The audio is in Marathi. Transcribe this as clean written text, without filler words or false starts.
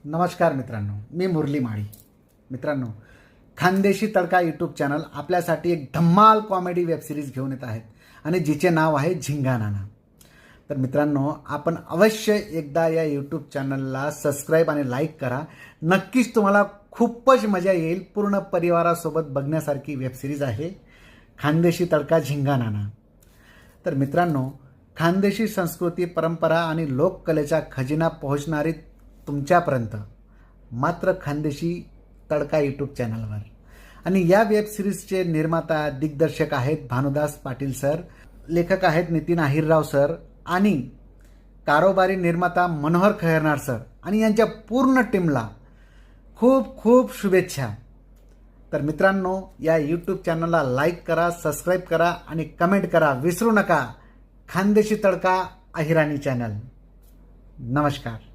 नमस्कार मित्रांनो, मी मुरली माळी. मित्रांनो, खानदेशी तडका यूट्यूब चॅनल आपल्यासाठी एक धम्माल कॉमेडी वेबसिरीज घेऊन येत आहेत आणि जिचे नाव आहे झिंगा नाना. तर मित्रांनो, आपण अवश्य एकदा या यूट्यूब चॅनलला सबस्क्राईब आणि लाईक करा. नक्कीच तुम्हाला खूपच मजा येईल. पूर्ण परिवारासोबत बघण्यासारखी वेबसिरीज आहे खानदेशी तडका झिंगा नाना. तर मित्रांनो, खानदेशी संस्कृती, परंपरा आणि लोककलेचा खजिना पोहोचणारी तुमच्यापर्यंत मात्र खानदेशी तडका यूट्यूब चॅनलवर. आणि या वेब सिरीजचे निर्माता दिग्दर्शक आहेत भानुदास पाटील सर, लेखक आहेत नितीन आहिरराव सर आणि कारोबारी निर्माता मनोहर खैरनार सर आणि यांच्या पूर्ण टीमला खूप खूप शुभेच्छा. तर मित्रांनो, या यूट्यूब चॅनलला लाईक करा, सबस्क्राईब करा आणि कमेंट करा विसरू नका. खानदेशी तडका अहिराणी चॅनल. नमस्कार.